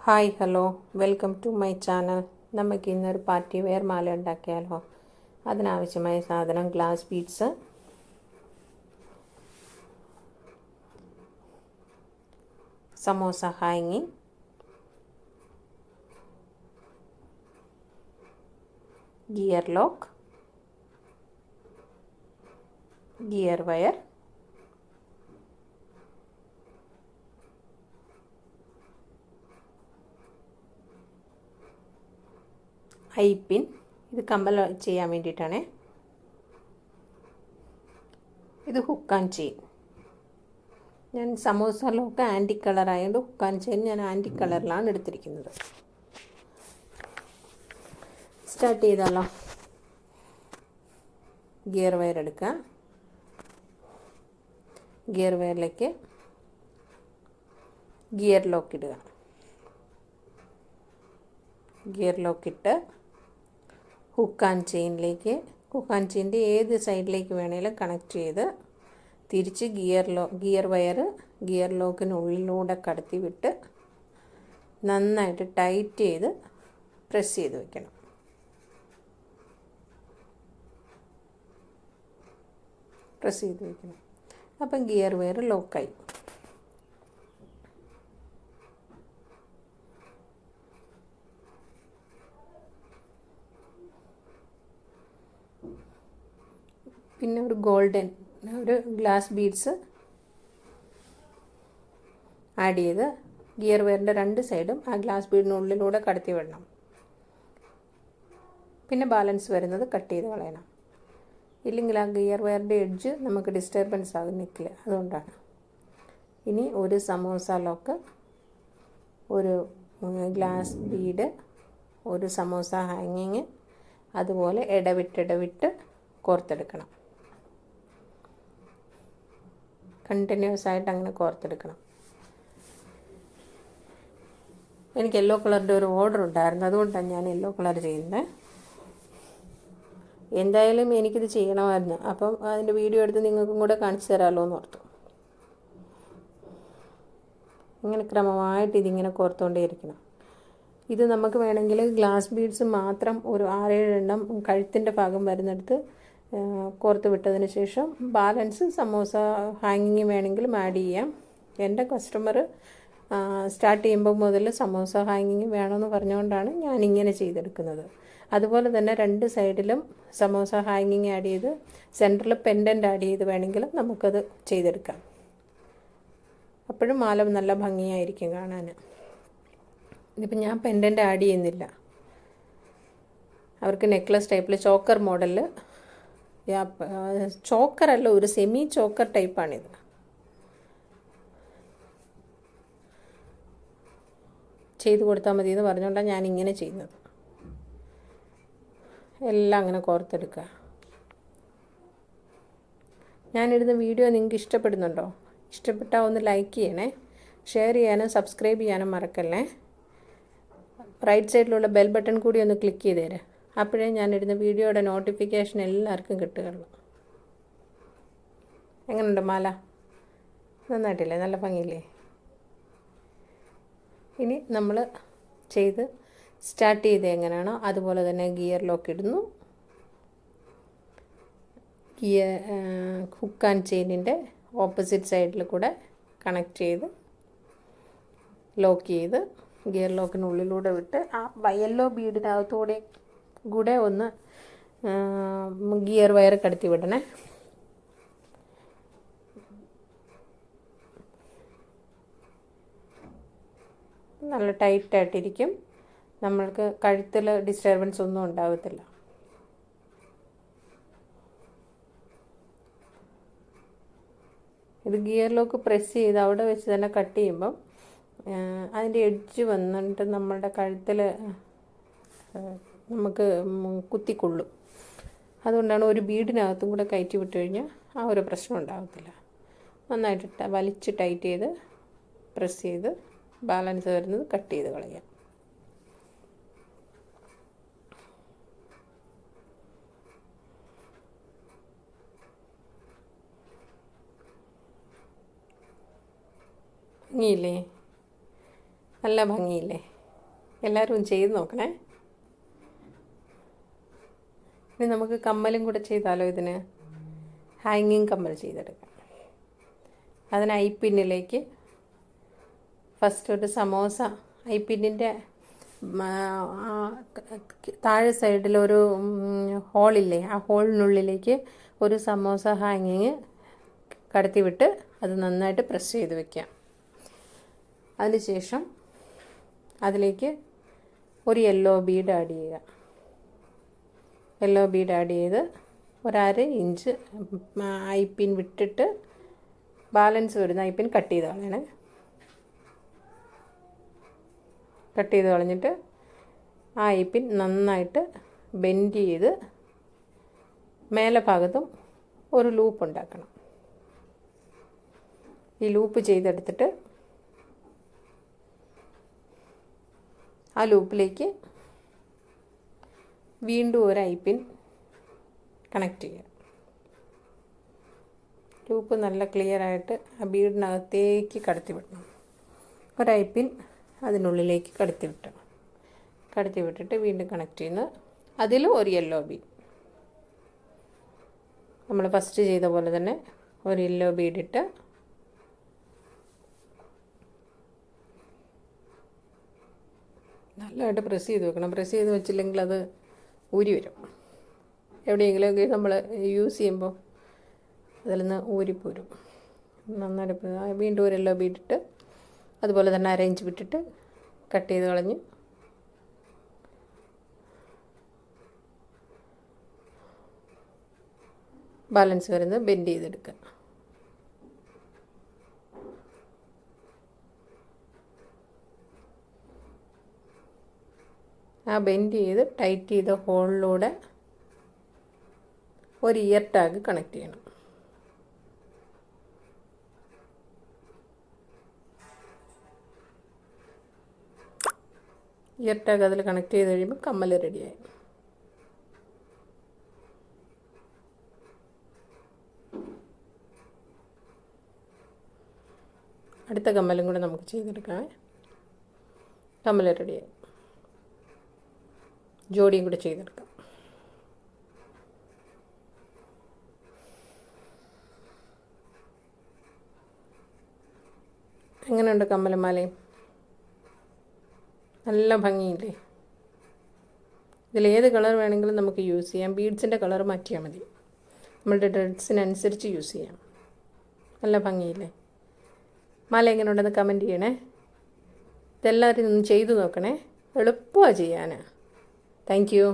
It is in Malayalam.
Hi hello welcome to my channel. നമുക്ക് ഇന്നൊരു പാർട്ടി വെയർ മാല ഉണ്ടാക്കിയാലോ? അതിനാവശ്യമായ സാധനം ഗ്ലാസ് ബീഡ്സ്, സമോസ ഹാങ്ങിങ്, gear lock, gear wire, eye pin. ഇത് കമ്മൽ ചെയ്യാൻ വേണ്ടിയിട്ടാണ്. ഇത് ഹുക്ക് ആൻഡ് ചെയിൻ. ഞാൻ സമോസ ലോക്ക് ആൻറ്റി കളറായതുകൊണ്ട് ഹുക്ക് ആൻഡ് ചെയിൻ ഞാൻ ആൻറ്റി കളറിലാണ് എടുത്തിരിക്കുന്നത്. സ്റ്റാർട്ട് ചെയ്താലോ? ഗിയർ വയർ എടുക്കുക. ഗിയർ വയറിലേക്ക് ഗിയർ ലോക്ക് ഇടുക. ഗിയർ ലോക്ക് ഇട്ട് ഹുക്ക് ആൻഡ് ചെയിനിലേക്ക്, ഹുക്ക് ആൻഡ് ചെയിൻ്റെ ഏത് സൈഡിലേക്ക് വേണമെങ്കിലും കണക്ട് ചെയ്ത് തിരിച്ച് ഗിയർ വയർ ഗിയർ ലോക്കിനുള്ളിലൂടെ കടത്തി വിട്ട് നന്നായിട്ട് ടൈറ്റ് ചെയ്ത് പ്രസ് ചെയ്ത് വയ്ക്കണം. അപ്പം ഗിയർ വയർ ലോക്കായി. പിന്നെ ഒരു ഗ്ലാസ് ബീഡ്സ് ആഡ് ചെയ്ത് ഗിയർ വയറിൻ്റെ രണ്ട് സൈഡും ആ ഗ്ലാസ് ബീഡിനുള്ളിലൂടെ കടത്തി വിടണം. പിന്നെ ബാലൻസ് വരുന്നത് കട്ട് ചെയ്ത് കളയണം. ഇല്ലെങ്കിൽ ആ ഗിയർ വയറിൻ്റെ എഡ്ജ് നമുക്ക് ഡിസ്റ്റർബൻസ് ആകും നെക്കിൽ. അതുകൊണ്ടാണ്. ഇനി ഒരു സമോസ ലോക്ക്, ഒരു ഗ്ലാസ് ബീഡ്, ഒരു സമോസ ഹാങ്ങിങ് അതുപോലെ ഇടവിട്ട് കോർത്തെടുക്കണം. കണ്ടിന്യൂസ് ആയിട്ട് അങ്ങനെ കോർത്തെടുക്കണം. എനിക്ക് യെല്ലോ കളറിൻ്റെ ഒരു ഓർഡർ ഉണ്ടായിരുന്നു, അതുകൊണ്ടാണ് ഞാൻ യെല്ലോ കളർ ചെയ്യുന്നത്. എന്തായാലും എനിക്കിത് ചെയ്യണമായിരുന്നു. അപ്പം അതിൻ്റെ വീഡിയോ എടുത്ത് നിങ്ങൾക്കും കൂടെ കാണിച്ചു തരാമല്ലോ എന്ന് ഓർത്തു. ഇങ്ങനെ ക്രമമായിട്ട് ഇതിങ്ങനെ കോർത്തുകൊണ്ടേയിരിക്കണം. ഇത് നമുക്ക് വേണമെങ്കിൽ ഗ്ലാസ് ബീഡ്സ് മാത്രം ഒരു 6-7 എണ്ണം കഴുത്തിൻ്റെ ഭാഗം വരുന്നിടത്ത് കോർത്ത് വിട്ടതിന് ശേഷം ബാലൻസ് സമോസ ഹാങ്ങിങ് വേണമെങ്കിലും ആഡ് ചെയ്യാം. എൻ്റെ കസ്റ്റമർ സ്റ്റാർട്ട് ചെയ്യുമ്പോൾ മുതൽ സമോസ ഹാങ്ങിങ് വേണമെന്ന് പറഞ്ഞുകൊണ്ടാണ് ഞാനിങ്ങനെ ചെയ്തെടുക്കുന്നത്. അതുപോലെ തന്നെ രണ്ട് സൈഡിലും സമോസ ഹാങ്ങിങ് ആഡ് ചെയ്ത് സെൻറ്ററിൽ പെൻഡൻ്റ് ആഡ് ചെയ്ത് വേണമെങ്കിലും നമുക്കത് ചെയ്തെടുക്കാം. അപ്പോഴും മാല നല്ല ഭംഗിയായിരിക്കും കാണാൻ. ഇതിപ്പോൾ ഞാൻ പെൻഡൻ്റ് ആഡ് ചെയ്യുന്നില്ല. അവർക്ക് നെക്ലസ് ടൈപ്പിൽ ചോക്കർ മോഡലിൽ, ചോക്കറല്ല, ഒരു സെമി ചോക്കർ ടൈപ്പാണിത്. ചെയ്ത് കൊടുത്താൽ മതി എന്ന് പറഞ്ഞുകൊണ്ടാണ് ഞാനിങ്ങനെ ചെയ്യുന്നത്. എല്ലാം അങ്ങനെ കോർത്തെടുക്കുക. ഞാനിടുന്ന വീഡിയോ നിങ്ങൾക്ക് ഇഷ്ടപ്പെടുന്നുണ്ടോ? ഇഷ്ടപ്പെട്ടാൽ ഒന്ന് ലൈക്ക് ചെയ്യണേ, ഷെയർ ചെയ്യാനും സബ്സ്ക്രൈബ് ചെയ്യാനും മറക്കല്ലേ. റൈറ്റ് സൈഡിലുള്ള ബെൽ ബട്ടൺ കൂടി ഒന്ന് ക്ലിക്ക് ചെയ്ത് തരാം. അപ്പോഴേ ഞാനിടുന്ന വീഡിയോയുടെ നോട്ടിഫിക്കേഷൻ എല്ലാവർക്കും കിട്ടുകയുള്ളൂ. എങ്ങനെയുണ്ട് മാല? നന്നായിട്ടില്ലേ? നല്ല ഭംഗിയില്ലേ? ഇനി നമ്മൾ ചെയ്ത് സ്റ്റാർട്ട് ചെയ്ത് എങ്ങനെയാണോ അതുപോലെ തന്നെ ഗിയർ ലോക്ക് ഇടുന്നു. ഹുക്ക് ആൻഡ് ചെയിനിൻ്റെ ഓപ്പോസിറ്റ് സൈഡിൽ കൂടെ കണക്ട് ചെയ്ത് ലോക്ക് ചെയ്ത് ഗിയർ ലോക്കിനുള്ളിലൂടെ വിട്ട് ആ യെല്ലോ ബീഡിനകത്തൂടെ ഒന്ന് ഗിയർ വയർ കടത്തി വിടണേ. നല്ല ടൈറ്റായിട്ടിരിക്കും. നമ്മൾക്ക് കഴുത്തിൽ ഡിസ്റ്റർബൻസ് ഒന്നും ഉണ്ടാകത്തില്ല. ഇത് ഗിയർ ലോക്ക് പ്രസ് ചെയ്ത് അവിടെ വെച്ച് തന്നെ കട്ട് ചെയ്യുമ്പം അതിൻ്റെ എഡ്ജ് വന്നിട്ട് നമ്മളുടെ കഴുത്തിൽ നമുക്ക് കുത്തിക്കൊള്ളും. അതുകൊണ്ടാണ് ഒരു ബീഡിനകത്തും കൂടെ കയറ്റി വിട്ട് കഴിഞ്ഞാൽ ആ ഒരു പ്രശ്നം ഉണ്ടാകത്തില്ല. നന്നായിട്ട് വലിച്ച് ടൈറ്റ് ചെയ്ത് പ്രസ് ചെയ്ത് ബാലൻസ് വരുന്നത് കട്ട് ചെയ്ത് കളയാം. ഇനിയില്ലേ, നല്ല ഭംഗിയില്ലേ? എല്ലാവരും ഒന്ന് ചെയ്ത് നോക്കണേ. ഇനി നമുക്ക് കമ്മലും കൂടെ ചെയ്താലോ. ഇതിന് ഹാങ്ങിങ് കമ്മൽ ചെയ്തെടുക്കാം. അതിന് ഐപ്പിന്നിലേക്ക് ഫസ്റ്റ് ഒരു സമോസ ഐപ്പിന്നിൻ്റെ താഴെ സൈഡിലൊരു ഹോളില്ലേ, ആ ഹോളിനുള്ളിലേക്ക് ഒരു സമോസ ഹാങ്ങിങ് കടത്തി വിട്ട് അത് നന്നായിട്ട് പ്രസ് ചെയ്ത് വെക്കാം. അതിനുശേഷം അതിലേക്ക് ഒരു യെല്ലോ ബീഡ് ആഡ് ചെയ്യുക. യെല്ലോ ബീഡ് ആഡ് ചെയ്ത് 1/2 ഇഞ്ച് ഐപ്പിൻ വിട്ടിട്ട് ബാലൻസ് വരുന്ന ഐപ്പിൻ കട്ട് ചെയ്ത് കളയണേ. കട്ട് ചെയ്ത് കളഞ്ഞിട്ട് ആ ഐപ്പിൻ നന്നായിട്ട് ബെൻഡ് ചെയ്ത് മേലെ ഭാഗത്തും ഒരു ലൂപ്പ് ഉണ്ടാക്കണം. ഈ ലൂപ്പ് ചെയ്തെടുത്തിട്ട് ആ ലൂപ്പിലേക്ക് വീണ്ടും ഒരു ഐപ്പിൻ കണക്ട് ചെയ്യുക. ലൂപ്പ് നല്ല ക്ലിയർ ആയിട്ട് ആ ബീഡിനകത്തേക്ക് കടത്തി വിടണം. ഒരു ഐപ്പിൻ അതിനുള്ളിലേക്ക് കടത്തി വിട്ടിട്ട് വീണ്ടും കണക്ട് ചെയ്യുന്നു. അതിലും ഒരു യെല്ലോ ബീഡ് നമ്മൾ ഫസ്റ്റ് ചെയ്ത പോലെ തന്നെ ഒരു യെല്ലോ ബീഡിട്ട് നല്ലതായിട്ട് പ്രസ് ചെയ്ത് വെക്കണം. പ്രസ് ചെയ്ത് വെച്ചില്ലെങ്കിൽ അത് ഊരി വരും. എവിടെയെങ്കിലുമൊക്കെ നമ്മൾ യൂസ് ചെയ്യുമ്പോൾ അതിൽ നിന്ന് ഊരിപ്പോരും. നന്നായിട്ട് വീണ്ടും ഒരു യെല്ലോ ബീഡിട്ട് അതുപോലെ തന്നെ അരയിഞ്ച് വിട്ടിട്ട് കട്ട് ചെയ്ത് കളഞ്ഞ് ബാലൻസ് വരുന്നത് ബെൻഡ് ചെയ്തെടുക്കുക. ആ ബെൻഡ് ചെയ്ത് ടൈറ്റ് ചെയ്ത ഹോളിലൂടെ ഒരു ഇയർ ടാഗ് കണക്ട് ചെയ്യണം. ഇയർ ടാഗ് അതിൽ കണക്ട് ചെയ്ത് കഴിയുമ്പോൾ കമ്മൽ റെഡിയായി. അടുത്ത കമ്മലും കൂടെ നമുക്ക് ചെയ്തെടുക്കാം. കമ്മൽ റെഡിയായി. ജോഡിയും കൂടെ ചെയ്തെടുക്കാം. എങ്ങനെയുണ്ട് കമ്മലമാലയും? നല്ല ഭംഗിയില്ലേ? ഇതിലേത് കളർ വേണമെങ്കിലും നമുക്ക് യൂസ് ചെയ്യാം. ബീഡ്സിൻ്റെ കളർ മാറ്റിയാൽ മതി. നമ്മളുടെ ഡ്രസ്സിനനുസരിച്ച് യൂസ് ചെയ്യാം. നല്ല ഭംഗിയില്ലേ? മാല എങ്ങനെയുണ്ടെന്ന് കമൻറ്റ് ചെയ്യണേ. ഇതെല്ലാവരും ഒന്ന് ചെയ്തു നോക്കണേ. എളുപ്പമാണ് ചെയ്യാൻ. Thank you.